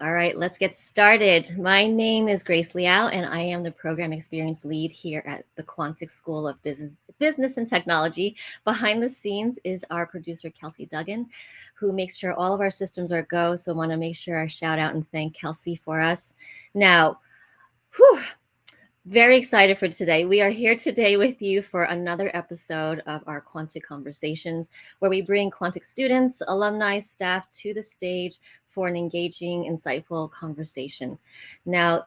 All right, let's get started. My name is Grace Liao, and I am the Program Experience Lead here at the Quantic School of Business and Technology. Behind the scenes is our producer, Kelsey Duggan, who makes sure all of our systems are go. So I want to make sure I shout out and thank Kelsey for us. Now, whew, very excited for today. We are here today with you for another episode of our Quantic Conversations, where we bring Quantic students, alumni, staff to the stage for an engaging, insightful conversation. Now,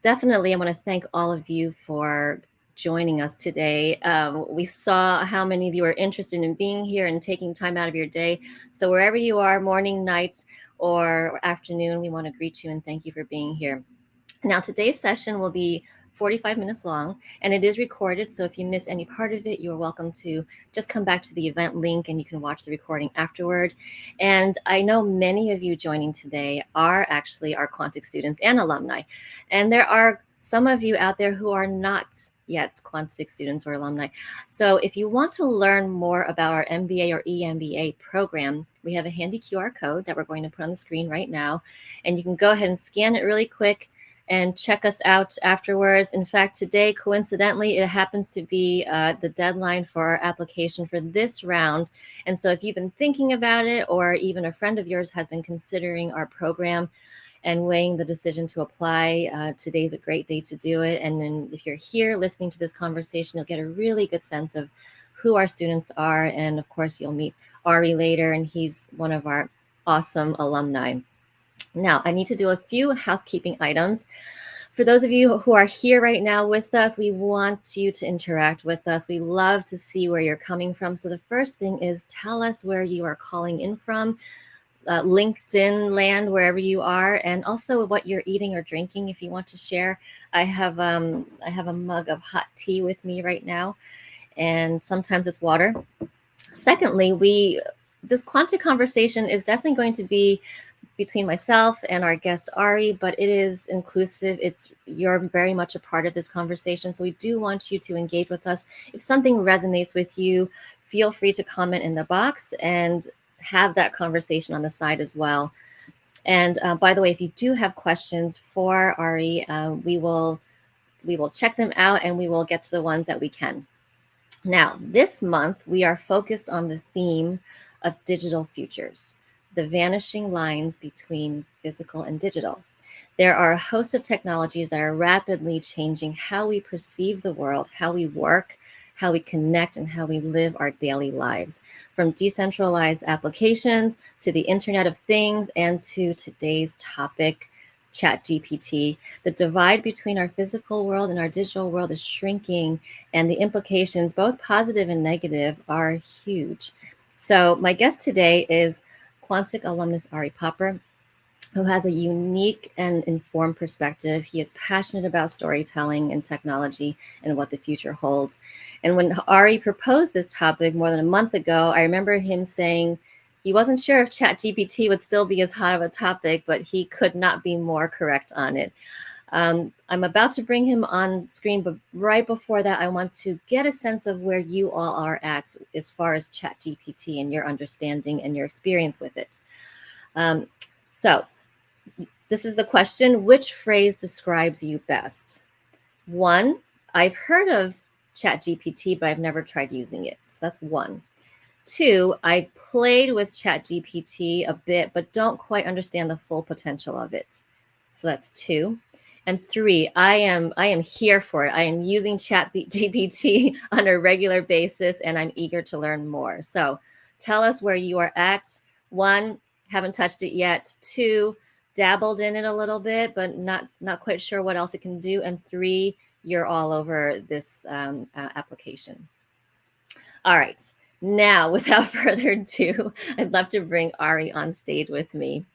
definitely, I want to thank all of you for joining us today. We saw how many of you are interested in being here and taking time out of your day. So wherever you are, morning, night, or afternoon, we want to greet you and thank you for being here. Now, today's session will be 45 minutes long, and it is recorded. So if you miss any part of it, you're welcome to just come back to the event link and you can watch the recording afterward. And I know many of you joining today are actually our Quantic students and alumni. And there are some of you out there who are not yet Quantic students or alumni. So if you want to learn more about our MBA or EMBA program, we have a handy QR code that we're going to put on the screen right now. And you can go ahead and scan it really quick and check us out afterwards. In fact, today, coincidentally, it happens to be the deadline for our application for this round. And so if you've been thinking about it, or even a friend of yours has been considering our program and weighing the decision to apply, today's a great day to do it. And then if you're here listening to this conversation, you'll get a really good sense of who our students are. And of course, you'll meet Ari later, and he's one of our awesome alumni. Now, I need to do a few housekeeping items. For those of you who are here right now with us, we want you to interact with us. We love to see where you're coming from. So the first thing is tell us where you are calling in from, LinkedIn land, wherever you are, and also what you're eating or drinking if you want to share. I have a mug of hot tea with me right now, and sometimes it's water. Secondly, this Quantic conversation is definitely going to be between myself and our guest Ari, but it is inclusive. You're very much a part of this conversation. So we do want you to engage with us. If something resonates with you, feel free to comment in the box and have that conversation on the side as well. And by the way, if you do have questions for Ari, we will check them out and we will get to the ones that we can. Now, this month we are focused on the theme of digital futures, the vanishing lines between physical and digital. There are a host of technologies that are rapidly changing how we perceive the world, how we work, how we connect, and how we live our daily lives. From decentralized applications to the Internet of Things and to today's topic, ChatGPT, the divide between our physical world and our digital world is shrinking, and the implications, both positive and negative, are huge. So, my guest today is Quantic alumnus Ari Popper, who has a unique and informed perspective. He is passionate about storytelling and technology and what the future holds. And when Ari proposed this topic more than a month ago, I remember him saying he wasn't sure if ChatGPT would still be as hot of a topic, but he could not be more correct on it. I'm about to bring him on screen, but right before that, I want to get a sense of where you all are at as far as ChatGPT and your understanding and your experience with it. So this is the question: which phrase describes you best? One, I've heard of ChatGPT, but I've never tried using it. So that's one. Two, I've played with ChatGPT a bit, but don't quite understand the full potential of it. So that's two. And three, I am here for it. I am using ChatGPT on a regular basis, and I'm eager to learn more. So tell us where you are at. One, haven't touched it yet. Two, dabbled in it a little bit, but not quite sure what else it can do. And three, you're all over this application. All right. Now, without further ado, I'd love to bring Ari on stage with me.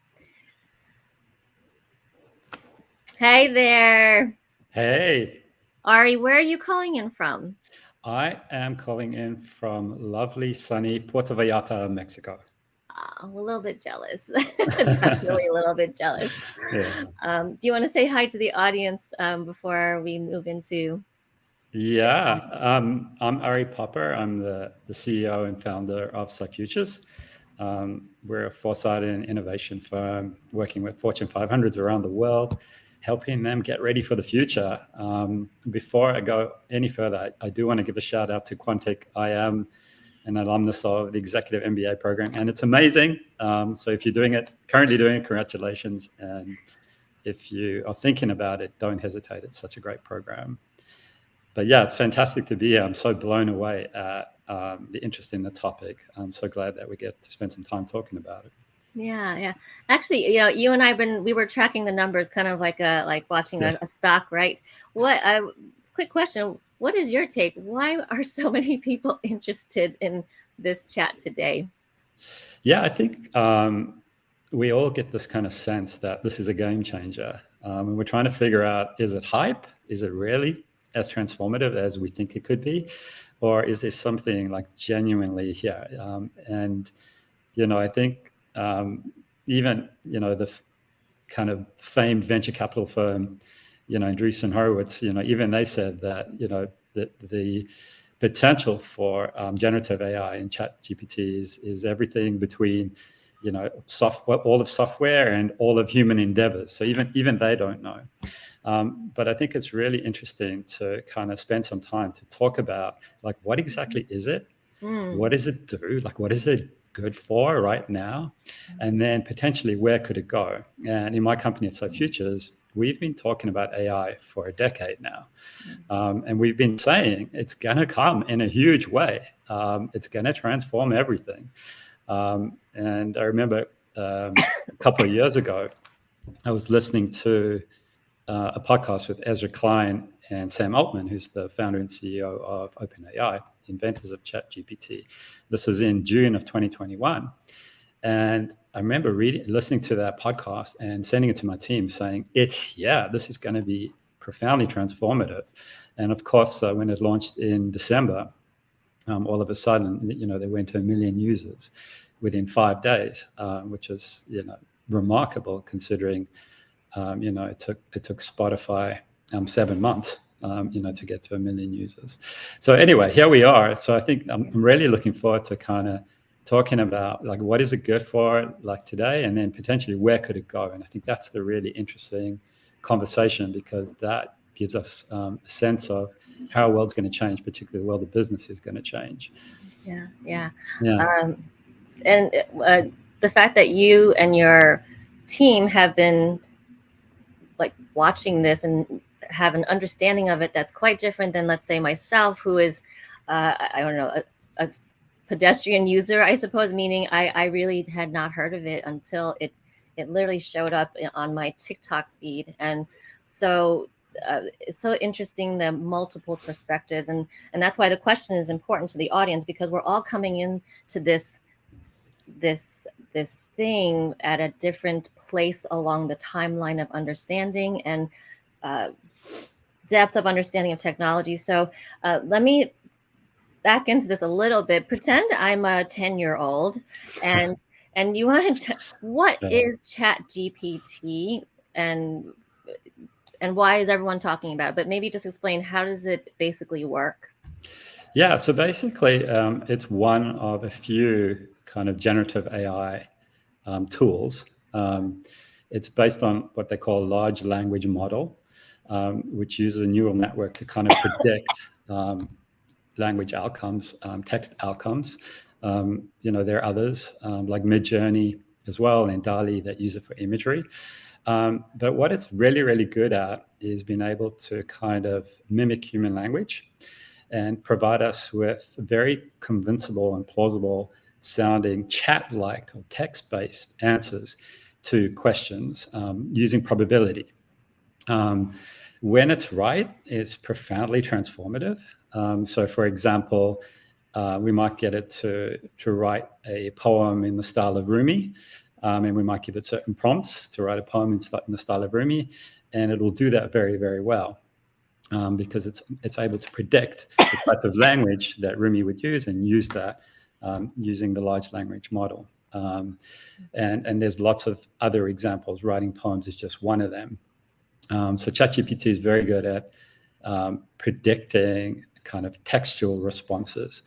Hey there. Hey. Ari, where are you calling in from? I am calling in from lovely, sunny Puerto Vallarta, Mexico. I'm a little bit jealous. Definitely a little bit jealous. Yeah. Do you want to say hi to the audience before we move into the Yeah. content? I'm Ari Popper. I'm the CEO and founder of SciFutures. We're a foresight and innovation firm working with Fortune 500s around the world, helping them get ready for the future. Before I go any further, I do want to give a shout out to Quantic. I am an alumnus of the Executive MBA program, and it's amazing. So if you're currently doing it, congratulations. And if you are thinking about it, don't hesitate. It's such a great program. But yeah, it's fantastic to be here. I'm so blown away at the interest in the topic. I'm so glad that we get to spend some time talking about it. Yeah. Actually, you and we were tracking the numbers, kind of like watching a stock, right? Quick question: what is your take? Why are so many people interested in this chat today? Yeah, I think we all get this kind of sense that this is a game changer, and we're trying to figure out: is it hype? Is it really as transformative as we think it could be, or is there something like genuinely here? And I think even the kind of famed venture capital firm, Andreessen Horowitz, even they said that the potential for generative AI and ChatGPT is everything between all of software and all of human endeavors. So even they don't know. But I think it's really interesting to kind of spend some time to talk about like what exactly is it? What does it do? Like what is it good for right now? And then potentially where could it go? And in my company at SciFutures, we've been talking about AI for a decade now. And we've been saying it's going to come in a huge way. It's going to transform everything. And I remember a couple of years ago, I was listening to a podcast with Ezra Klein and Sam Altman, who's the founder and CEO of OpenAI, inventors of ChatGPT. This was in June of 2021. And I remember listening to that podcast and sending it to my team saying, this is going to be profoundly transformative. And of course, when it launched in December, all of a sudden, they went to 1 million users within 5 days, which is, remarkable considering, it took Spotify 7 months, to get to 1 million users. So anyway, here we are. So I think I'm really looking forward to kind of talking about like what is it good for like today, and then potentially where could it go. And I think that's the really interesting conversation, because that gives us a sense of how our world's going to change, particularly the world of business is going to change. Yeah. And the fact that you and your team have been like watching this and have an understanding of it that's quite different than, let's say, myself, who is I don't know, a pedestrian user, I suppose, meaning I really had not heard of it until it literally showed up on my TikTok feed. And so it's so interesting, the multiple perspectives, and that's why the question is important to the audience, because we're all coming into this thing at a different place along the timeline of understanding and depth of understanding of technology. So let me back into this a little bit. Pretend I'm a 10-year-old and you wanted to, what is ChatGPT and why is everyone talking about it? But maybe just explain, how does it basically work? Yeah, so basically it's one of a few kind of generative AI tools. It's based on what they call a large language model, which uses a neural network to kind of predict language outcomes, text outcomes. There are others like Midjourney as well, and DALL-E, that use it for imagery. But what it's really, really good at is being able to kind of mimic human language and provide us with very convincible and plausible sounding chat-like or text-based answers to questions using probability. When it's right, it's profoundly transformative. So for example, we might get it to write a poem in the style of Rumi, and we might give it certain prompts to write a poem in the style of Rumi, and it will do that very, very well. Because it's able to predict the type of language that Rumi would use and use that using the large language model. And there's lots of other examples. Writing poems is just one of them. So ChatGPT is very good at predicting kind of textual responses.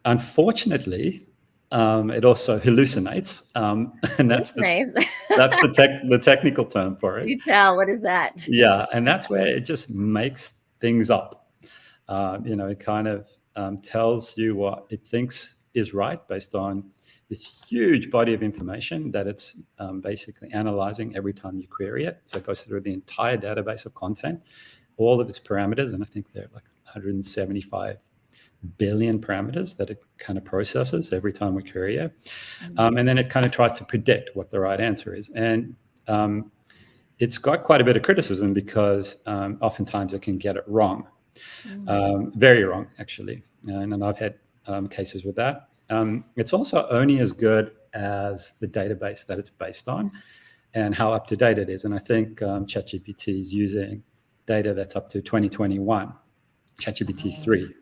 Unfortunately, It also hallucinates, and That's nice. that's the technical term for it. Do tell, what is that? Yeah, and that's where it just makes things up. It kind of tells you what it thinks is right based on this huge body of information that it's basically analyzing every time you query it. So it goes through the entire database of content, all of its parameters, and I think they're like 175 billion parameters that it kind of processes every time we query it. And then it kind of tries to predict what the right answer is. And it's got quite a bit of criticism because oftentimes it can get it wrong, very wrong, actually. And I've had cases with that. It's also only as good as the database that it's based on and how up to date it is. And I think ChatGPT is using data that's up to 2021, ChatGPT 3.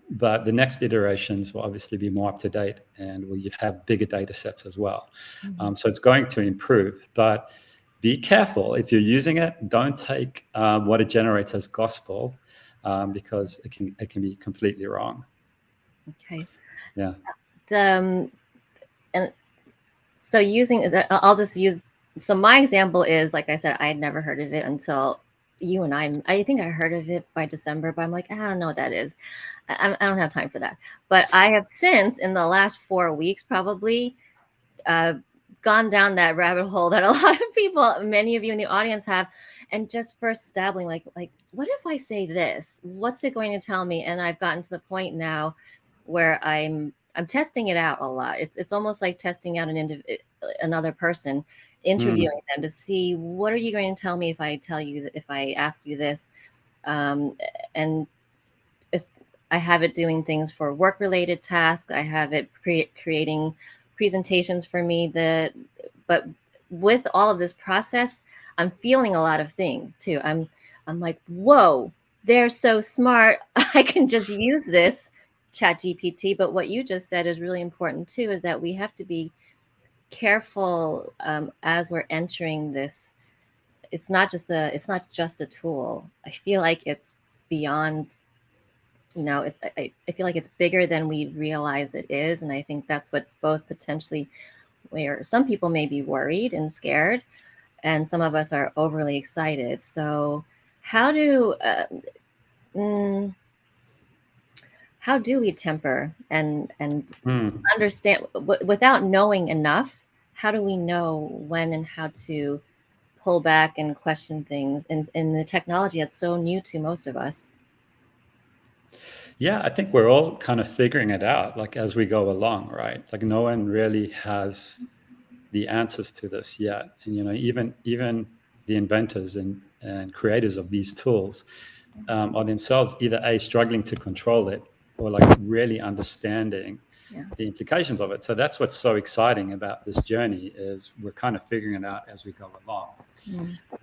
But the next iterations will obviously be more up to date and will have bigger data sets as well. So it's going to improve, but be careful if you're using it. Don't take what it generates as gospel, because it can be completely wrong. Okay. Yeah. And so I'll just use. So my example is, like I said, I had never heard of it until you and I think I heard of it by December, but I'm like, I don't know what that is. I don't have time for that. But I have since, in the last 4 weeks, probably gone down that rabbit hole that a lot of people, many of you in the audience have, and just first dabbling, like, what if I say this? What's it going to tell me? And I've gotten to the point now where I'm testing it out a lot. It's almost like testing out another person, interviewing them to see, what are you going to tell me if I ask you this? And I have it doing things for work-related tasks. I have it creating presentations for me. But with all of this process, I'm feeling a lot of things too. I'm like, whoa, they're so smart. I can just use this ChatGPT. But what you just said is really important too, is that we have to be careful as we're entering this. It's not just a tool. I feel like it's beyond. I feel like it's bigger than we realize it is, and I think that's what's both potentially where some people may be worried and scared, and some of us are overly excited. So, how do we temper and understand without knowing enough? How do we know when and how to pull back and question things in the technology that's so new to most of us? Yeah, I think we're all kind of figuring it out, like as we go along, right? Like no one really has the answers to this yet. And even the inventors and creators of these tools are themselves either struggling to control it or like really understanding the implications of it. So that's what's so exciting about this journey, is we're kind of figuring it out as we go along.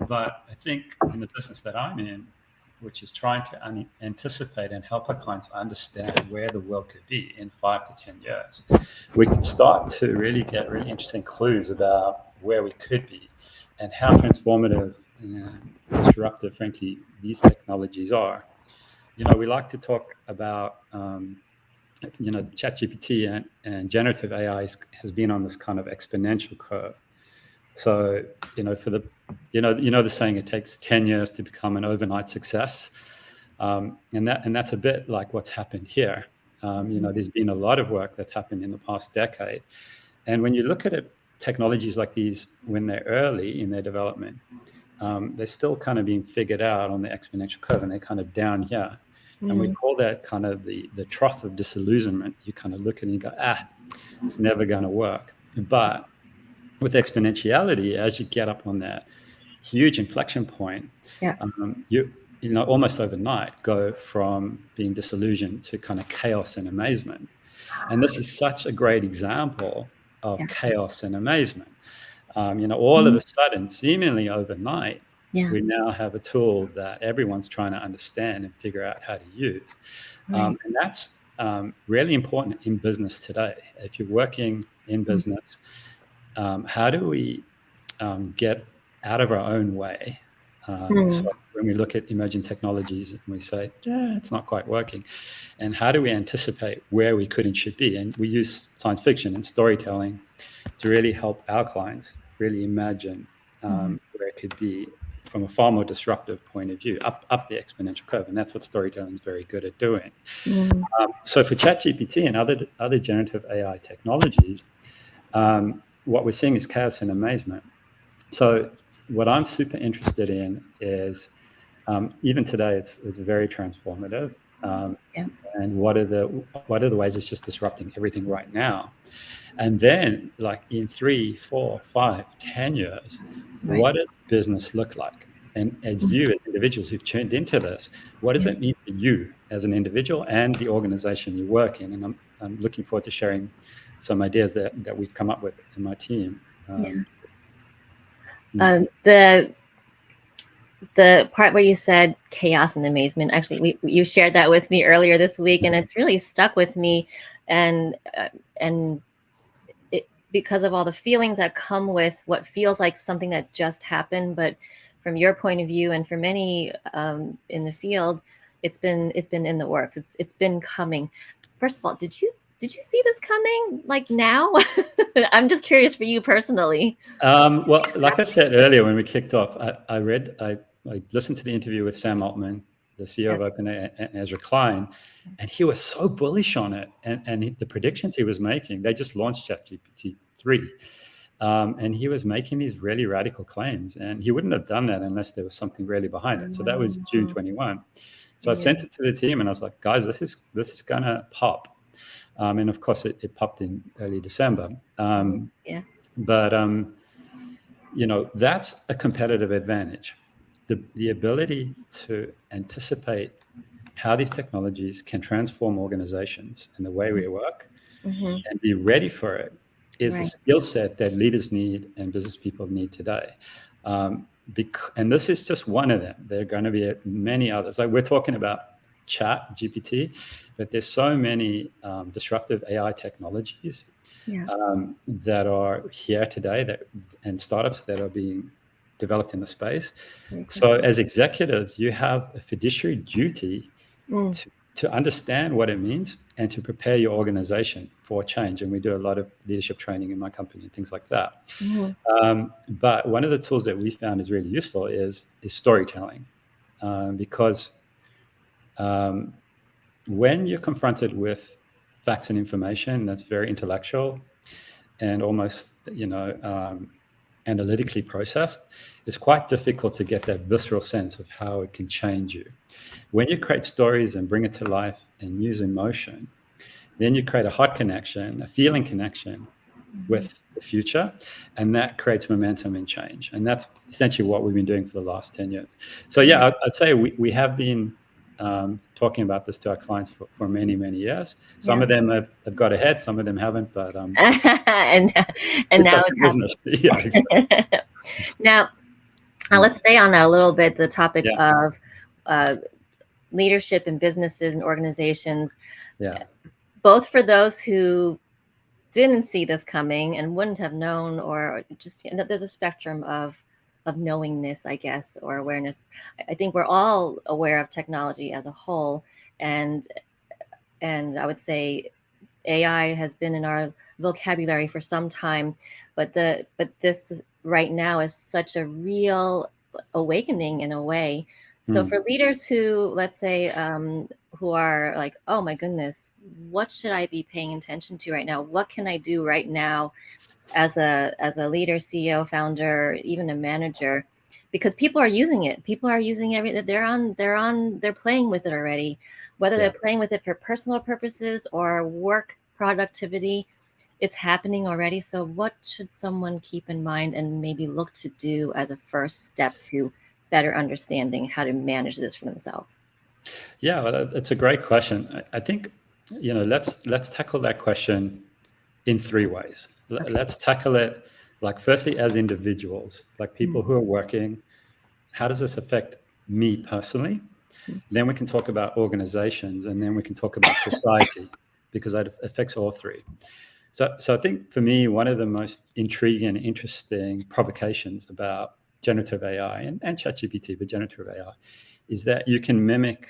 But I think in the business that I'm in, which is trying to anticipate and help our clients understand where the world could be in 5 to 10 years, we can start to really get really interesting clues about where we could be and how transformative and disruptive, frankly, these technologies are. We like to talk about, ChatGPT and generative AI has been on this kind of exponential curve. So, for the, the saying, it takes 10 years to become an overnight success. And that's a bit like what's happened here. There's been a lot of work that's happened in the past decade. And when you look at it, technologies like these, when they're early in their development, they're still kind of being figured out on the exponential curve, and they're kind of down here. And we call that kind of the trough of disillusionment. You kind of look at it and you go, it's never going to work. But with exponentiality, as you get up on that huge inflection point, you almost overnight go from being disillusioned to kind of chaos and amazement. And this is such a great example of chaos and amazement. All of a sudden, seemingly overnight, we now have a tool that everyone's trying to understand and figure out how to use. And that's really important in business today. If you're working in business, how do we get out of our own way So when we look at emerging technologies and we say, yeah, it's not quite working, and how do we anticipate where we could and should be? And we use science fiction and storytelling to really help our clients really imagine where it could be from a far more disruptive point of view, up the exponential curve. And that's what storytelling is very good at doing. So for ChatGPT and other generative AI technologies, what we're seeing is chaos and amazement. So what I'm super interested in is even today it's very transformative. And what are the ways it's just disrupting everything right now? And then, like in 3, 4, 5, 10 years, what does business look like? And as you, as individuals who've tuned into this, what does it mean for you as an individual and the organization you work in? And I'm looking forward to sharing some ideas that we've come up with in my team. The part where you said chaos and amazement, actually, you shared that with me earlier this week, and it's really stuck with me. And because of all the feelings that come with what feels like something that just happened, but from your point of view and for many in the field, it's been in the works. It's been coming. First of all, did you see this coming like now? I'm just curious for you personally. Well, like I said earlier when we kicked off, I listened to the interview with Sam Altman, the CEO of OpenAI, and Ezra Klein, and he was so bullish on it. And the predictions he was making, they just launched ChatGPT 3. And he was making these really radical claims. And he wouldn't have done that unless there was something really behind it. So that was June 21. So I sent it to the team and I was like, guys, this is going to pop. And of course, it popped in early December. But, that's a competitive advantage. The ability to anticipate how these technologies can transform organizations and the way we work and be ready for it is a skill set that leaders need and business people need today. And this is just one of them. There are going to be many others. Like we're talking about ChatGPT, but there's so many disruptive AI technologies that are here today and startups that are being developed in the space. So as executives, you have a fiduciary duty to understand what it means and to prepare your organization for change. And we do a lot of leadership training in my company and things like that. But one of the tools that we found is really useful is storytelling, because when you're confronted with facts and information that's very intellectual and almost, analytically processed, it's quite difficult to get that visceral sense of how it can change you. When you create stories and bring it to life and use emotion, then you create a heart connection, a feeling connection with the future, and that creates momentum and change. And that's essentially what we've been doing for the last 10 years. So yeah, I'd say we have been talking about this to our clients for many, many years. Some of them have got ahead, some of them haven't, but and now it's business. Yeah, exactly. Now, let's stay on that a little bit, the topic of leadership in businesses and organizations. Both for those who didn't see this coming and wouldn't have known, or just there's a spectrum of knowingness, I guess, or awareness. I think we're all aware of technology as a whole, and I would say AI has been in our vocabulary for some time, but this right now is such a real awakening in a way. So for leaders who, let's say, who are like, oh my goodness, what should I be paying attention to right now? What can I do right now as a leader, CEO, founder, even a manager? Because people are using it. People are using everything. They're playing with it already, whether they're playing with it for personal purposes or work productivity. It's happening already. So what should someone keep in mind and maybe look to do as a first step to better understanding how to manage this for themselves? Yeah, well, that's a great question. I think, let's tackle that question in 3 ways. Let's tackle it, like, firstly, as individuals, like people who are working. How does this affect me personally? Then we can talk about organizations, and then we can talk about society, because that affects all 3. So I think for me, one of the most intriguing and interesting provocations about generative AI and ChatGPT, but generative AI, is that you can mimic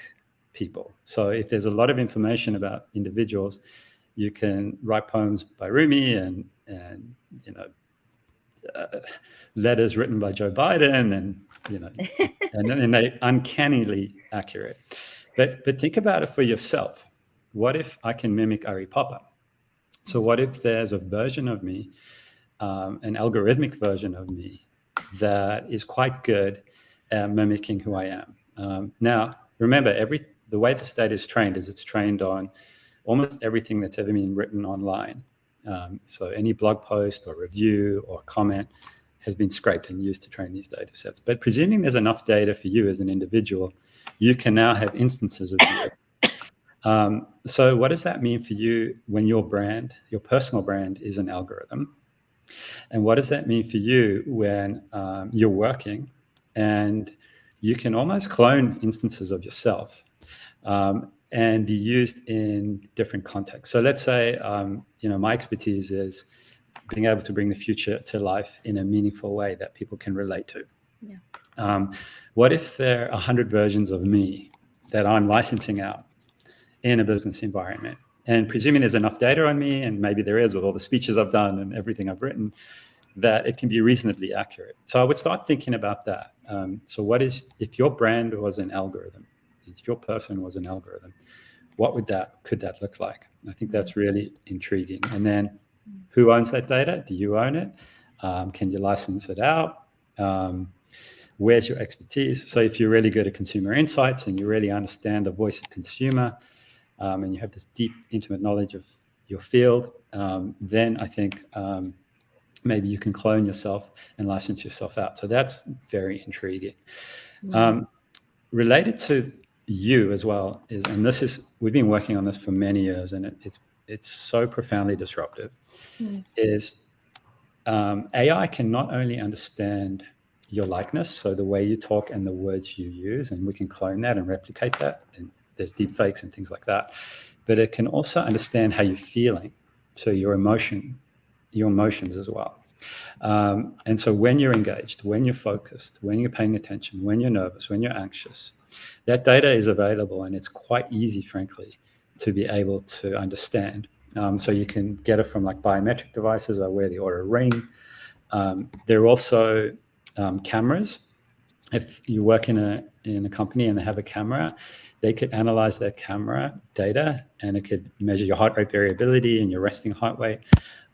people. So if there's a lot of information about individuals, you can write poems by Rumi and letters written by Joe Biden, and they uncannily accurate. But think about it for yourself. What if I can mimic Ari Popper? So what if there's a version of me, an algorithmic version of me, that is quite good at mimicking who I am? Now, remember, the way the state is trained is it's trained on almost everything that's ever been written online. So any blog post or review or comment has been scraped and used to train these data sets. But presuming there's enough data for you as an individual, you can now have instances of you. So what does that mean for you when your personal brand, is an algorithm? And what does that mean for you when you're working and you can almost clone instances of yourself and be used in different contexts? So let's say, my expertise is being able to bring the future to life in a meaningful way that people can relate to. Yeah. What if there are 100 versions of me that I'm licensing out in a business environment? And presuming there's enough data on me, and maybe there is with all the speeches I've done and everything I've written, that it can be reasonably accurate. So I would start thinking about that. So if your brand was an algorithm, if your person was an algorithm, what could that look like? I think that's really intriguing. And then who owns that data? Do you own it? Can you license it out? Where's your expertise? So if you're really good at consumer insights and you really understand the voice of consumer, and you have this deep, intimate knowledge of your field, then I think maybe you can clone yourself and license yourself out. So that's very intriguing. Related to you as well we've been working on this for many years, and it's so profoundly disruptive, is AI can not only understand your likeness, so the way you talk and the words you use, and we can clone that and replicate that, and there's deep fakes and things like that, but it can also understand how you're feeling, so your emotions as well. And so when you're engaged, when you're focused, when you're paying attention, when you're nervous, when you're anxious, that data is available, and it's quite easy, frankly, to be able to understand. So you can get it from like biometric devices. I wear the Oura Ring. There are also cameras. If you work in a company and they have a camera, they could analyze their camera data, and it could measure your heart rate variability and your resting heart rate,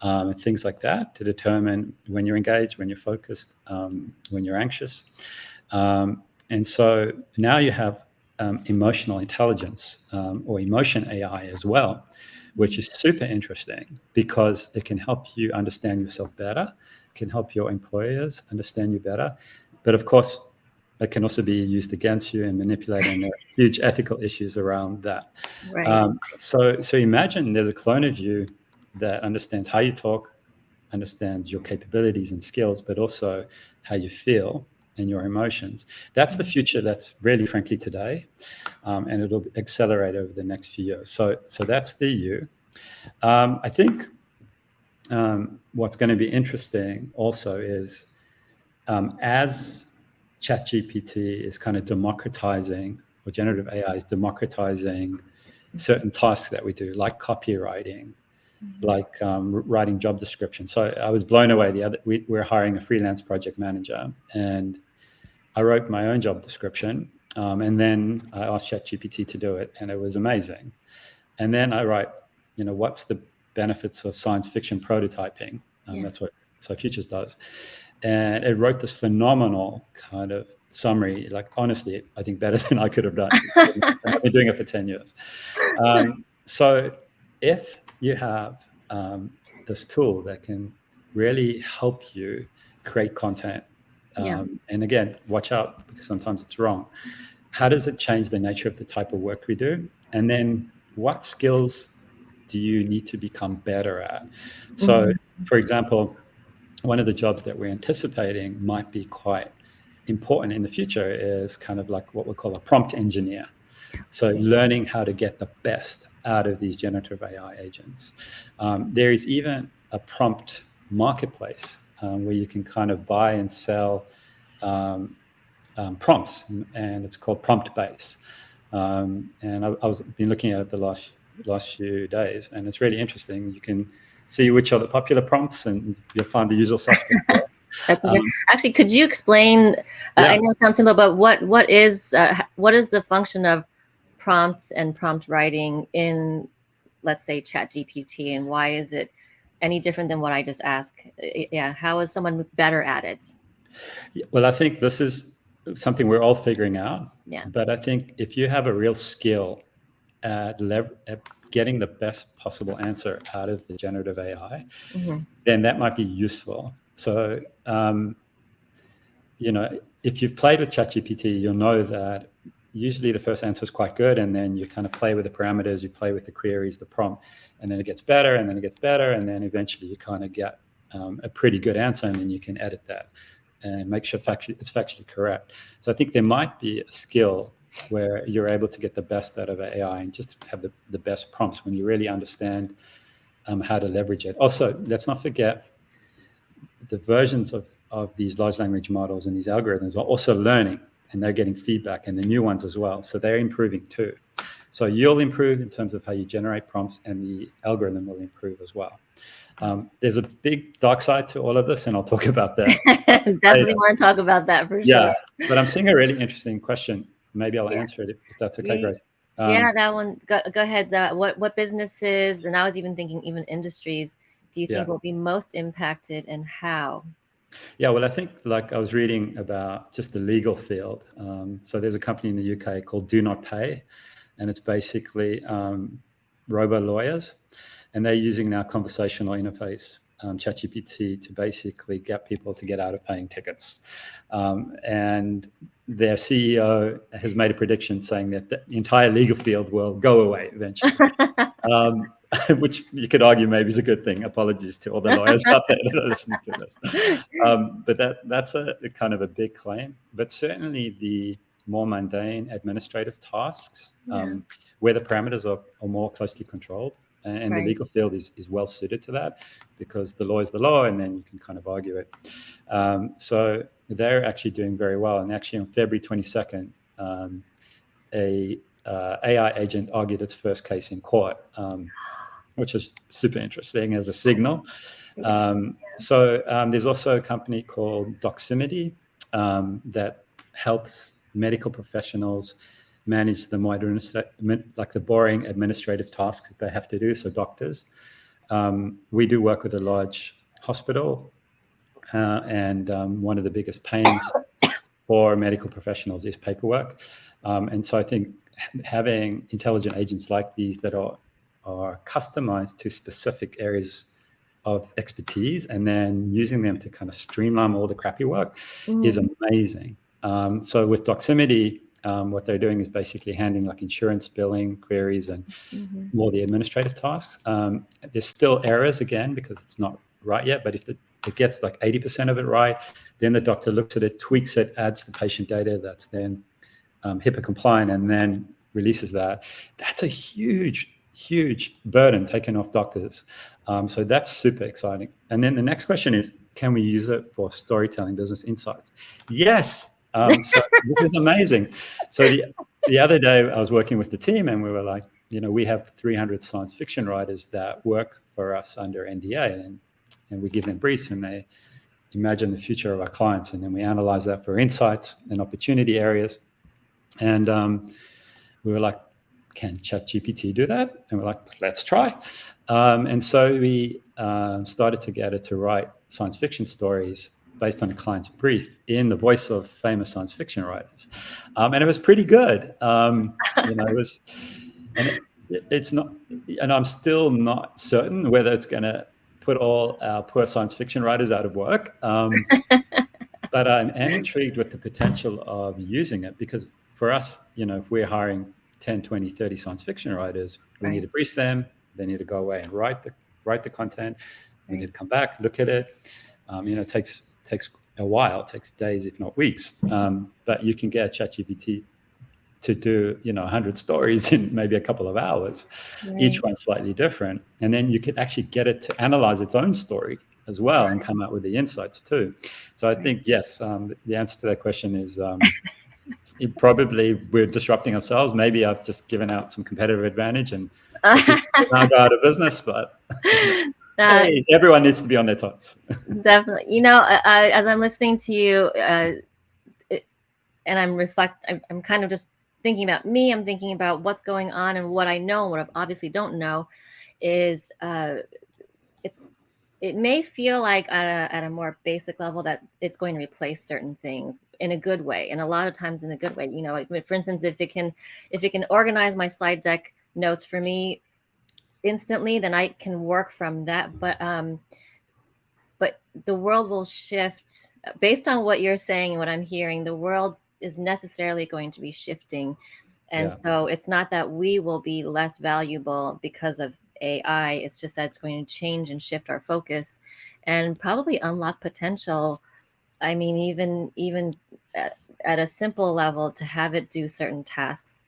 and things like that, to determine when you're engaged, when you're focused, when you're anxious. And so now you have emotional intelligence, or emotion AI as well, which is super interesting because it can help you understand yourself better, it can help your employers understand you better. But of course, it can also be used against you and manipulated, and there are huge ethical issues around that. Right. So imagine there's a clone of you that understands how you talk, understands your capabilities and skills, but also how you feel and your emotions. That's the future that's really, frankly, today, and it'll accelerate over the next few years. So that's the you. I think what's going to be interesting also is as ChatGPT is kind of democratizing, or generative AI is democratizing certain tasks that we do, like copywriting, like writing job descriptions. So I was blown away. We're hiring a freelance project manager, and I wrote my own job description, and then I asked ChatGPT to do it, and it was amazing. And then I write, what's the benefits of science fiction prototyping? That's what SciFutures does. And it wrote this phenomenal kind of summary, like, honestly, I think better than I could have done. I've been doing it for 10 years. So if you have this tool that can really help you create content, and again, watch out, because sometimes it's wrong. How does it change the nature of the type of work we do? And then what skills do you need to become better at? So, for example, one of the jobs that we're anticipating might be quite important in the future is kind of like what we call a prompt engineer. So learning how to get the best out of these generative AI agents. There is even a prompt marketplace where you can kind of buy and sell prompts, and it's called prompt base. And I was been looking at it the last few days, and it's really interesting. You can see which are the popular prompts, and you'll find the usual suspects there. That's actually, could you explain? I know it sounds simple, but what is the function of prompts and prompt writing in, let's say, ChatGPT, and why is it any different than what I just asked? Yeah, how is someone better at it? Well, I think this is something we're all figuring out. Yeah. But I think if you have a real skill at getting the best possible answer out of the generative AI, then that might be useful. So, if you've played with ChatGPT, you'll know that usually the first answer is quite good, and then you kind of play with the parameters, you play with the queries, the prompt, and then it gets better, and then it gets better, and then eventually you kind of get a pretty good answer, and then you can edit that and make sure it's factually correct. So I think there might be a skill where you're able to get the best out of AI and just have the best prompts when you really understand how to leverage it. Also, let's not forget the versions of these large language models and these algorithms are also learning, and they're getting feedback, and the new ones as well. So they're improving too. So you'll improve in terms of how you generate prompts, and the algorithm will improve as well. There's a big dark side to all of this, and I'll talk about that. Definitely want to talk about that for sure. But I'm seeing a really interesting question. Maybe I'll answer it if that's okay, Grace. That one. Go ahead. What businesses, and I was even thinking even industries, do you think will be most impacted, and how? Yeah, well, I think, like, I was reading about just the legal field. So there's a company in the UK called Do Not Pay, and it's basically robo lawyers, and they're using now conversational interface ChatGPT to basically get people to get out of paying tickets. And their CEO has made a prediction saying that the entire legal field will go away eventually. Which you could argue maybe is a good thing. Apologies to all the lawyers out there that are listening to this. But that's a kind of a big claim. But certainly the more mundane administrative tasks, where the parameters are more closely controlled, and the legal field is well suited to that, because the law is the law, and then you can kind of argue it. So they're actually doing very well. And actually on February 22nd, a AI agent argued its first case in court, which is super interesting as a signal. So there's also a company called Doximity that helps medical professionals manage the more like the boring administrative tasks that they have to do. So doctors, we do work with a large hospital, and one of the biggest pains for medical professionals is paperwork. And so I think having intelligent agents like these that are customized to specific areas of expertise, and then using them to kind of streamline all the crappy work is amazing. So with Doximity, what they're doing is basically handling like insurance billing queries and more the administrative tasks. There's still errors again because it's not right yet, but if it gets like 80% of it right, then the doctor looks at it, tweaks it, adds the patient data that's then HIPAA compliant, and then releases that. That's a huge burden taken off doctors. So that's super exciting. And then the next question is, can we use it for storytelling, business insights? Yes. So this is amazing. So the other day I was working with the team, and we were like, we have 300 science fiction writers that work for us under NDA, and we give them briefs, and they imagine the future of our clients, and then we analyze that for insights and opportunity areas. And we were like, can ChatGPT do that? And we're like, let's try. And so we started to get it to write science fiction stories based on a client's brief in the voice of famous science fiction writers. And it was pretty good. It was, and it's not, and I'm still not certain whether it's going to put all our poor science fiction writers out of work. But I'm intrigued with the potential of using it, because for us, if we're hiring 10, 20, 30 science fiction writers, we need to brief them. They need to go away and write the content. We need to come back, look at it. It takes a while. It takes days, if not weeks. But you can get ChatGPT to do 100 stories in maybe a couple of hours, each one slightly different. And then you can actually get it to analyze its own story as well and come out with the insights too. So I think, yes, the answer to that question is we're disrupting ourselves. Maybe I've just given out some competitive advantage and people now go out of business, but hey, everyone needs to be on their toes. Definitely. As I'm listening to you, and I'm kind of just thinking about me. I'm thinking about what's going on and what I know, and what I obviously don't know is it may feel like at a more basic level that it's going to replace certain things in a good way, and a lot of times in a good way. Like, for instance, if it can organize my slide deck notes for me instantly, then I can work from that. But the world will shift based on what you're saying and what I'm hearing. The world is necessarily going to be shifting. And so it's not that we will be less valuable because of AI. It's just that it's going to change and shift our focus and probably unlock potential. I mean, even at a simple level, to have it do certain tasks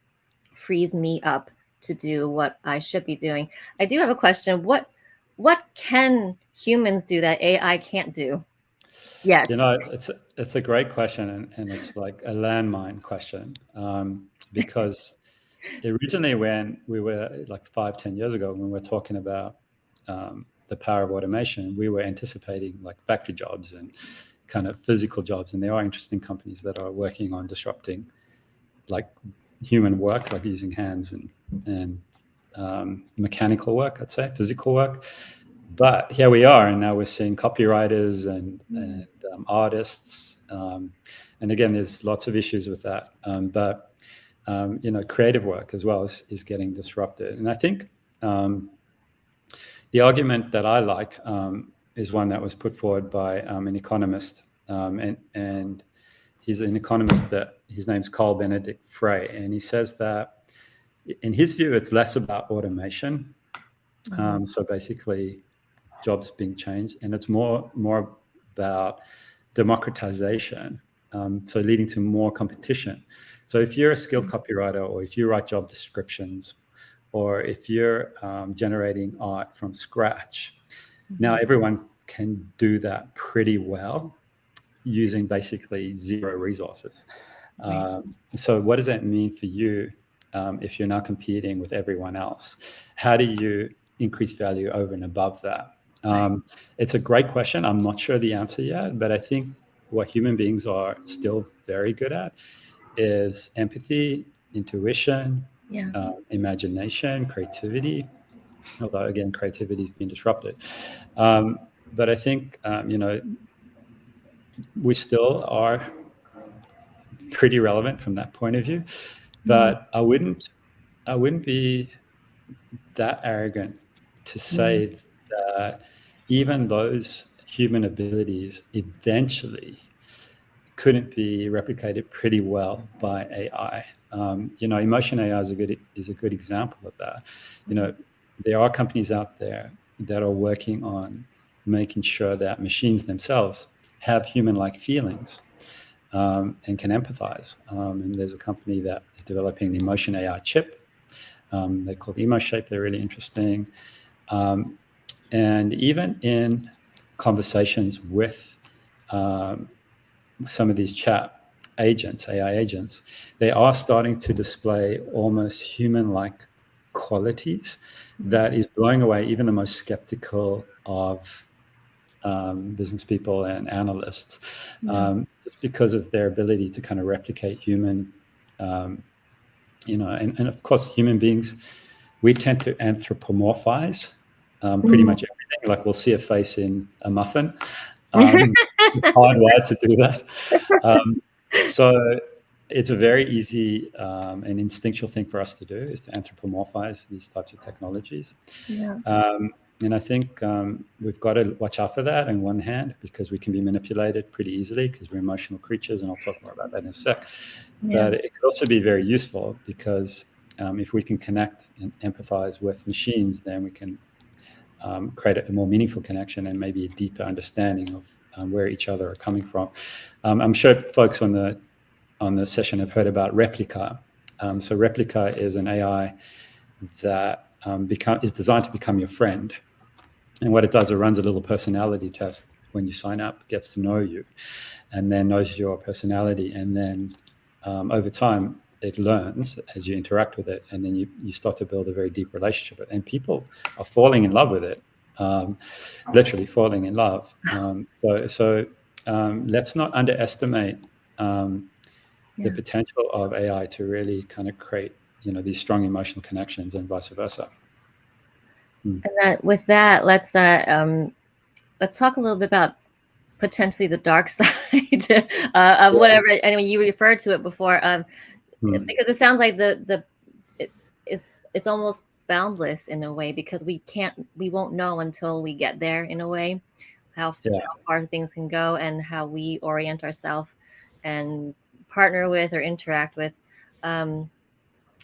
frees me up to do what I should be doing. I do have a question. What can humans do that AI can't do yet? It's a great question, and it's like a landmine question, because originally when we were like 5-10 years ago, when we were talking about the power of automation, we were anticipating like factory jobs and kind of physical jobs, and there are interesting companies that are working on disrupting like human work, like using hands and mechanical work, I'd say, physical work. But here we are, and now we're seeing copywriters and artists, and again, there's lots of issues with that. But creative work as well is getting disrupted. And I think the argument that I like is one that was put forward by an economist, and he's an economist that his name's Carl Benedict Frey, and he says that in his view, it's less about automation. So basically, jobs being changed, and it's more about democratization, so leading to more competition. So if you're a skilled copywriter, or if you write job descriptions, or if you're generating art from scratch, now everyone can do that pretty well using basically zero resources. So what does that mean for you if you're now competing with everyone else? How do you increase value over and above that? It's a great question. I'm not sure the answer yet, but I think what human beings are still very good at is empathy, intuition, imagination, creativity. Although again, creativity has been disrupted. But I think we still are pretty relevant from that point of view. But I wouldn't be that arrogant to say that even those human abilities eventually couldn't be replicated pretty well by AI. Emotion AI is a good example of that. There are companies out there that are working on making sure that machines themselves have human-like feelings and can empathize. And there's a company that is developing the emotion AI chip. They're called EmoShape. They're really interesting. And even in conversations with some of these chat agents, AI agents, they are starting to display almost human-like qualities that is blowing away even the most skeptical of business people and analysts, just because of their ability to kind of replicate human, and of course, human beings, we tend to anthropomorphize pretty much everything. Like we'll see a face in a muffin. It's hardwired to do that. So it's a very easy and instinctual thing for us to do, is to anthropomorphize these types of technologies. And I think we've got to watch out for that on one hand, because we can be manipulated pretty easily because we're emotional creatures, and I'll talk more about that in a sec. But it could also be very useful because if we can connect and empathize with machines, then we can create a more meaningful connection and maybe a deeper understanding of where each other are coming from. I'm sure folks on the session have heard about Replica. So Replica is an AI that is designed to become your friend. And what it does, it runs a little personality test when you sign up, gets to know you, and then knows your personality. And then over time, it learns as you interact with it, and then you start to build a very deep relationship with it. And people are falling in love with it, literally falling in love. So let's not underestimate the potential of AI to really kind of create, these strong emotional connections and vice versa. And with that, let's talk a little bit about potentially the dark side of whatever. I mean, you referred to it before, because it sounds like it's almost boundless in a way, because we won't know until we get there, in a way, how far things can go and how we orient ourselves and partner with or interact with.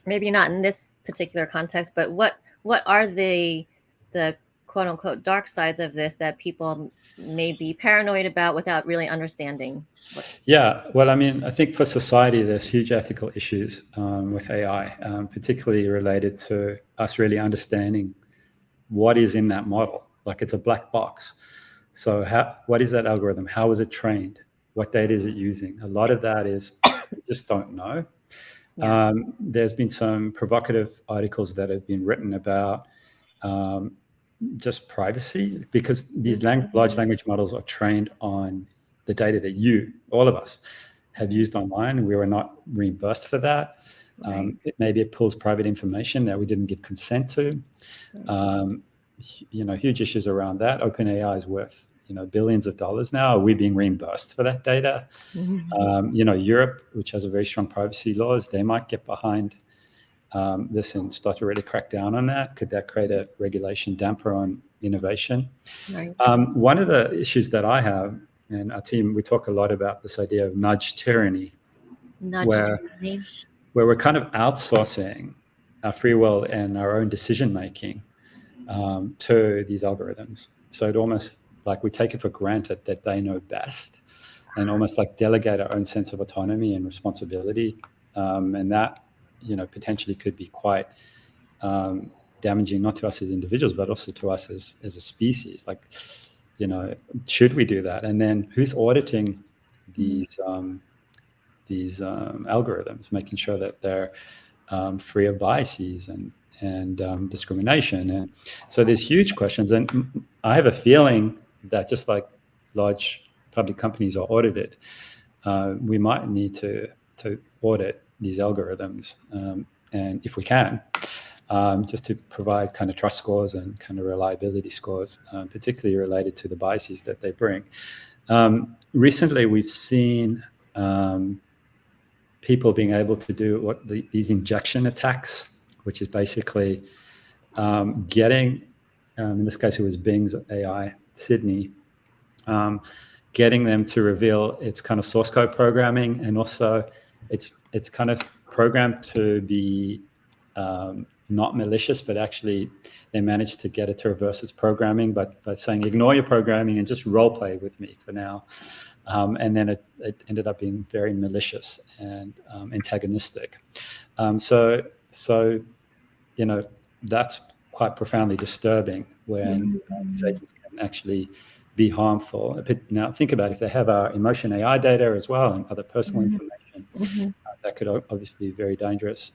Maybe not in this particular context, but what are the quote unquote dark sides of this that people may be paranoid about without really understanding? Yeah, well, I mean, I think for society, there's huge ethical issues with AI, particularly related to us really understanding what is in that model. Like, it's a black box. So what is that algorithm? How is it trained? What data is it using? A lot of that is we just don't know. Yeah. There's been some provocative articles that have been written about just privacy, because these large language models are trained on the data that all of us, have used online, and we were not reimbursed for that. Right. Maybe it pulls private information that we didn't give consent to. Right. Huge issues around that. OpenAI is worth billions of dollars now. Are we being reimbursed for that data? Mm-hmm. Europe, which has a very strong privacy laws, they might get behind this and start to really crack down on that. Could that create a regulation damper on innovation? Right. One of the issues that I have, and our team, we talk a lot about this idea of nudge tyranny, where we're kind of outsourcing our free will and our own decision making to these algorithms. So it almost like we take it for granted that they know best, and almost like delegate our own sense of autonomy and responsibility. And that, potentially could be quite damaging, not to us as individuals, but also to us as a species. Like, should we do that? And then who's auditing these algorithms, making sure that they're free of biases and discrimination? And so there's huge questions. And I have a feeling that just like large public companies are audited, we might need to audit these algorithms, and if we can, just to provide kind of trust scores and kind of reliability scores, particularly related to the biases that they bring. Recently, we've seen people being able to do these injection attacks, which is basically getting, in this case, it was Bing's AI, Sydney, getting them to reveal its kind of source code programming, and also it's kind of programmed to be not malicious, but actually they managed to get it to reverse its programming by saying, ignore your programming and just role play with me for now. And then it ended up being very malicious and antagonistic. So that's quite profoundly disturbing when these agents can actually be harmful. Now think about if they have our emotion AI data as well and other personal information, that could obviously be very dangerous.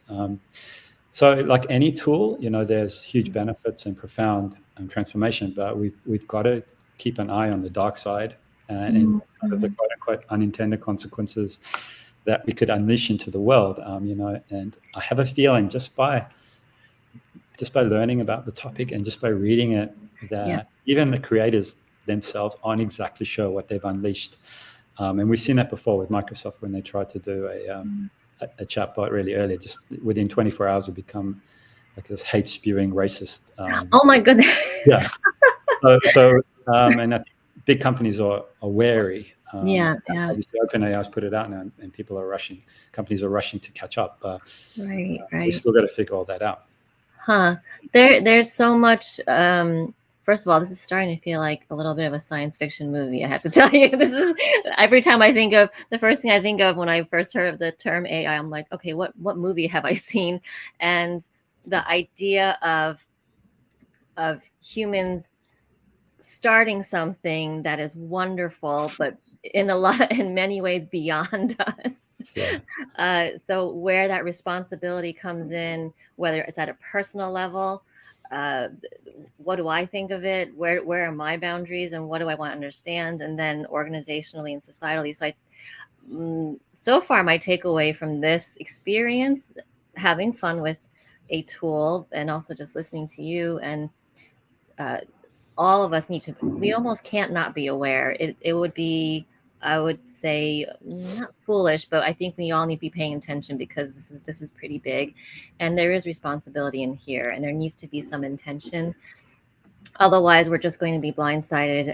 So like any tool, there's huge benefits and profound transformation, but we've got to keep an eye on the dark side and kind of the quote unquote unintended consequences that we could unleash into the world. And I have a feeling just by learning about the topic and just by reading it, that even the creators themselves aren't exactly sure what they've unleashed. And we've seen that before with Microsoft when they tried to do a chatbot really early. Just within 24 hours, it become like this hate-spewing racist. Oh my goodness! Yeah. So and I think big companies are wary. Obviously, OpenAI's put it out now, and people are rushing. Companies are rushing to catch up. Right. We still got to figure all that out. There's so much. First of all, this is starting to feel like a little bit of a science fiction movie. I have to tell you, this is every time I think of the first thing I think of when I first heard of the term AI. I'm like, okay, what movie have I seen? And the idea of humans starting something that is wonderful, but in many ways beyond us. Yeah. So where that responsibility comes in, whether it's at a personal level, uh, what do I think of it? Where are my boundaries, and what do I want to understand? And then organizationally and societally. So far, my takeaway from this experience, having fun with a tool, and also just listening to you, and uh, all of us need to, we almost can't not be aware. It would be, I would say, not foolish, but I think we all need to be paying attention, because this is pretty big, and there is responsibility in here, and there needs to be some intention. Otherwise, we're just going to be blindsided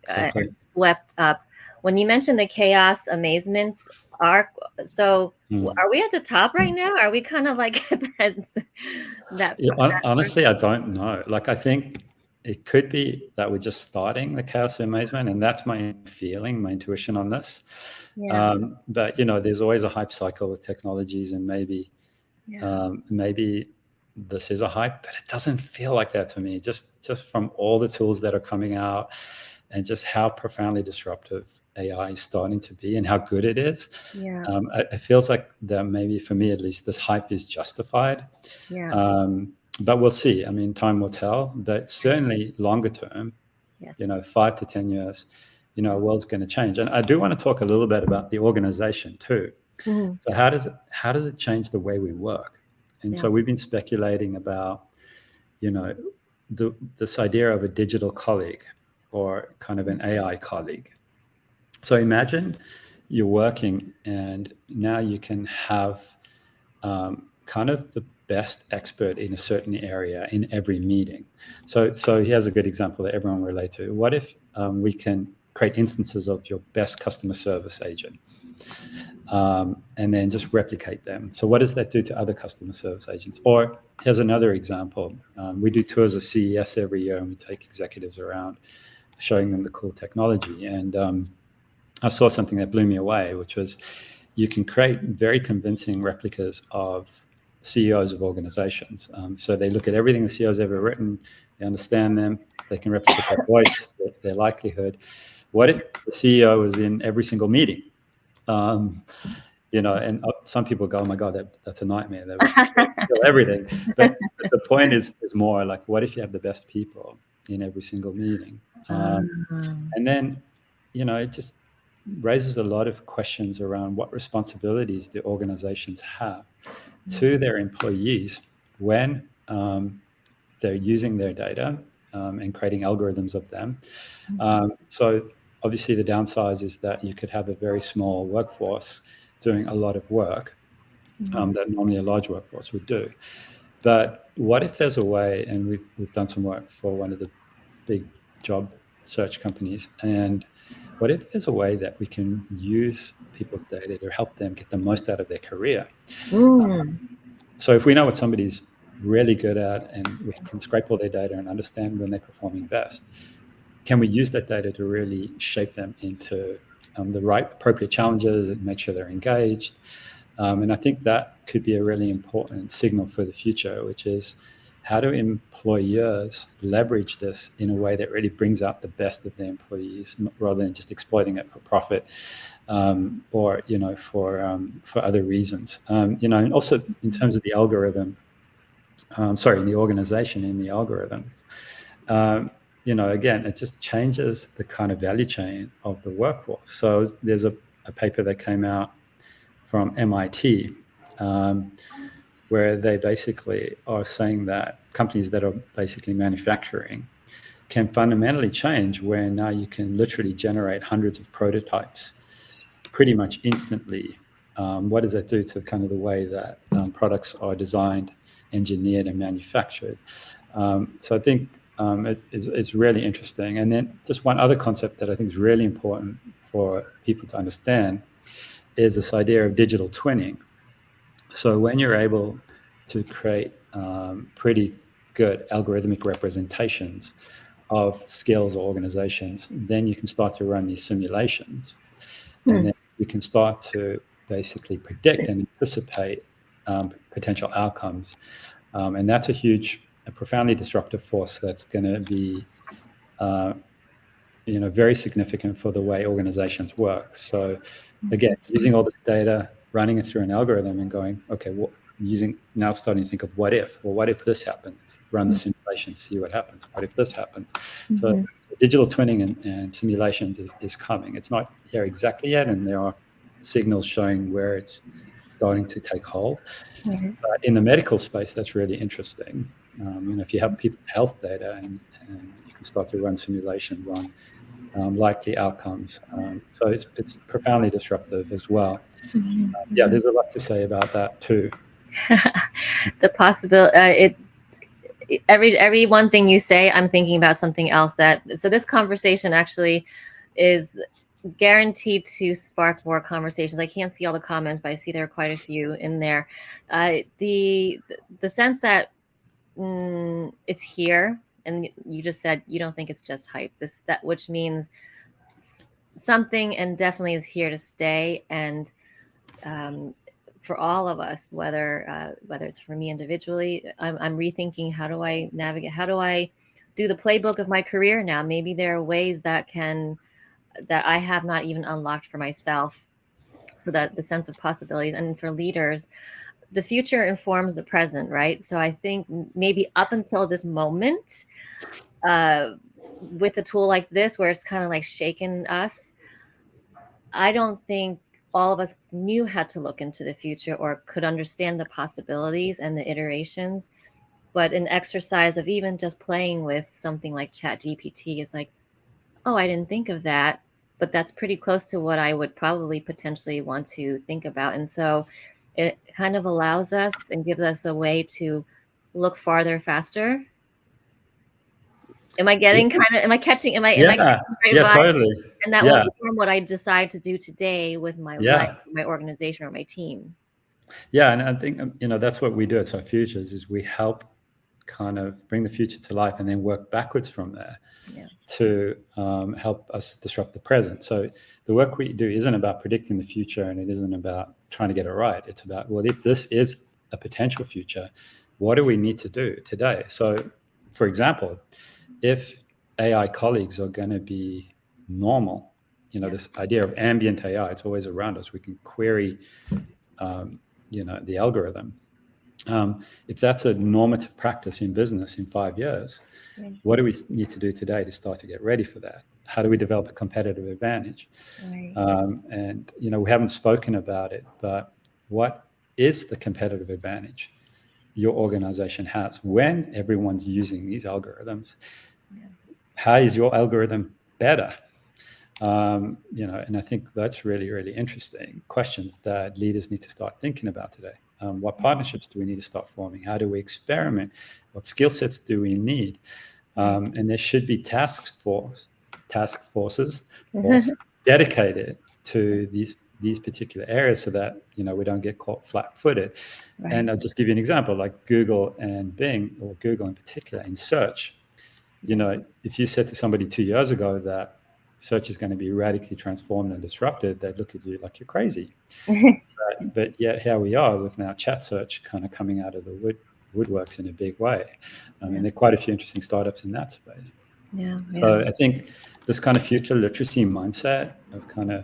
Exactly. and swept up. When you mentioned the chaos amazements arc, so are we at the top right now? Are we kind of like that? Yeah, honestly, I don't know. Like, I think it could be that we're just starting the chaos and amazement, and that's my feeling, my intuition on this. Yeah, But there's always a hype cycle with technologies, and maybe yeah, maybe this is a hype, but it doesn't feel like that to me. Just from all the tools that are coming out, and just how profoundly disruptive AI is starting to be, and how good it is. yeah, It feels like that, maybe for me at least, this hype is justified. yeah. But we'll see. I mean, time will tell. But certainly longer term, Yes, 5 to 10 years, the yes. world's going to change. And I do want to talk a little bit about the organization too. Mhm. So how does it change the way we work? And Yeah. so we've been speculating about, you know, this idea of a digital colleague, or kind of an AI colleague. So imagine you're working, and now you can have kind of the best expert in a certain area in every meeting. So here's a good example that everyone will relate to. What if we can create instances of your best customer service agent, and then just replicate them? So what does that do to other customer service agents? Or here's another example. We do tours of CES every year, and we take executives around, showing them the cool technology. And I saw something that blew me away, which was you can create very convincing replicas of CEOs of organizations. So they look at everything the CEO's ever written, they understand them, they can replicate their voice, their likelihood. What if the CEO was in every single meeting? And some people go, "Oh my God, that's a nightmare. They would kill everything." But the point is more like, what if you have the best people in every single meeting? And then, it just raises a lot of questions around what responsibilities the organizations have to their employees when they're using their data and creating algorithms of them. So obviously the downside is that you could have a very small workforce doing a lot of work that normally a large workforce would do. But what if there's a way, and we've done some work for one of the big job search companies, and what if there's a way that we can use people's data to help them get the most out of their career? So if we know what somebody's really good at, and we can scrape all their data and understand when they're performing best, can we use that data to really shape them into the right appropriate challenges and make sure they're engaged? And I think that could be a really important signal for the future, which is, how do employers leverage this in a way that really brings out the best of their employees, rather than just exploiting it for profit, or for other reasons? And also in terms of the algorithm, in the organization, in the algorithms, again, it just changes the kind of value chain of the workforce. So there's a paper that came out from MIT, where they basically are saying that companies that are basically manufacturing can fundamentally change, where now you can literally generate hundreds of prototypes pretty much instantly. What does that do to kind of the way that products are designed, engineered, and manufactured? So I think it's really interesting. And then just one other concept that I think is really important for people to understand is this idea of digital twinning. So when you're able to create pretty good algorithmic representations of skills or organizations, then you can start to run these simulations. And then you can start to basically predict and anticipate potential outcomes. And that's a profoundly disruptive force that's going to be very significant for the way organizations work. So again, using all this data, running it through an algorithm and going, okay, now starting to think of what if, well, what if this happens? Run the simulation, see what happens. What if this happens? So digital twinning and simulations is coming. It's not here exactly yet, and there are signals showing where it's starting to take hold. But in the medical space, that's really interesting. If you have people's health data and you can start to run simulations on likely outcomes. So it's profoundly disruptive as well. Yeah, there's a lot to say about that too. The possibility, every one thing you say, I'm thinking about something else. So this conversation actually is guaranteed to spark more conversations. I can't see all the comments, but I see there are quite a few in there. The sense that it's here, and you just said you don't think it's just hype. Which means something, and definitely is here to stay. And for all of us, whether it's for me individually, I'm rethinking, how do I navigate? How do I do the playbook of my career now? Maybe there are ways that I have not even unlocked for myself, so that the sense of possibilities. And for leaders, the future informs the present, right? So I think maybe up until this moment, with a tool like this, where it's kind of like shaken us, I don't think all of us knew how to look into the future or could understand the possibilities and the iterations. But an exercise of even just playing with something like ChatGPT is like, oh, I didn't think of that, but that's pretty close to what I would probably potentially want to think about. And so it kind of allows us and gives us a way to look farther, faster. Am I catching, am I catching the right vibe? Totally. And that will inform what I decide to do today with my life, my organization, or my team. Yeah, and I think that's what we do at SciFutures, is we help kind of bring the future to life and then work backwards from there to help us disrupt the present. So the work we do isn't about predicting the future, and it isn't about trying to get it right. It's about, well, if this is a potential future, what do we need to do today? So, for example, if AI colleagues are going to be normal, this idea of ambient AI, it's always around us. We can query, the algorithm. If that's a normative practice in business in 5 years, what do we need to do today to start to get ready for that? How do we develop a competitive advantage? And we haven't spoken about it, but what is the competitive advantage your organization has when everyone's using these algorithms? How is your algorithm better? And I think that's really, really interesting questions that leaders need to start thinking about today. What partnerships do we need to start forming? How do we experiment? What skill sets do we need? And there should be task forces dedicated to these particular areas, so that we don't get caught flat-footed. And I'll just give you an example, like Google and Bing, or Google in particular, in search. If you said to somebody 2 years ago that search is going to be radically transformed and disrupted, they'd look at you like you're crazy. But yet here we are with now chat search kind of coming out of the woodworks in a big way. And there are quite a few interesting startups in that space. So I think this kind of future literacy mindset of kind of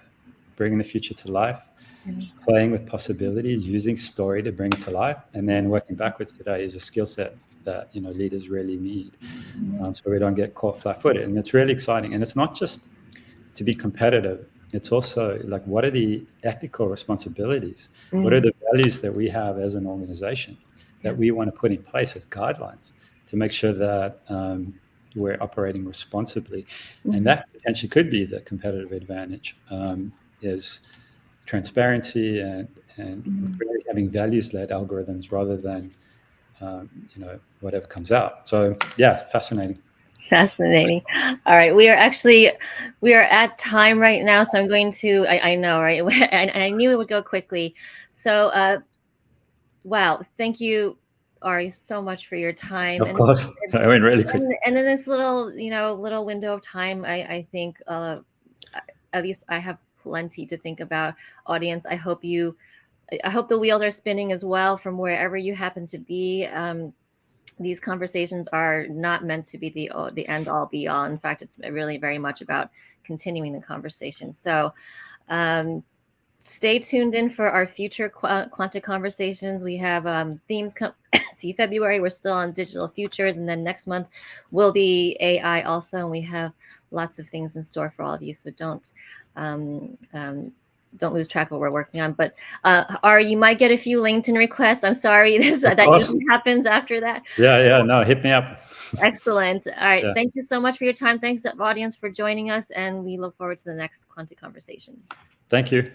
bringing the future to life, playing with possibilities, using story to bring it to life, and then working backwards today is a skill set that leaders really need, so we don't get caught flat-footed. And it's really exciting. And it's not just to be competitive. It's also like, what are the ethical responsibilities? What are the values that we have as an organization that we want to put in place as guidelines to make sure that we're operating responsibly? And that potentially could be the competitive advantage, is transparency and really having values-led algorithms rather than whatever comes out. So yeah, it's fascinating. All right, we are at time right now, so I'm going to, I know, right? And I knew it would go quickly. So wow, thank you, Ari, so much for your time. Of course, I went really quick. And in this little window of time, I think at least I have plenty to think about. Audience, I hope the wheels are spinning as well from wherever you happen to be. these conversations are not meant to be the end all be all. In fact, it's really very much about continuing the conversation. So stay tuned in for our future Quantic conversations. We have themes see February, we're still on digital futures, and then next month will be AI also, and we have lots of things in store for all of you. So don't lose track of what we're working on. But Ari, you might get a few LinkedIn requests. I'm sorry, that usually happens after that. Yeah, no, hit me up. Excellent. All right, Yeah. thank you so much for your time. Thanks, audience, for joining us, and we look forward to the next Quantic conversation. Thank you.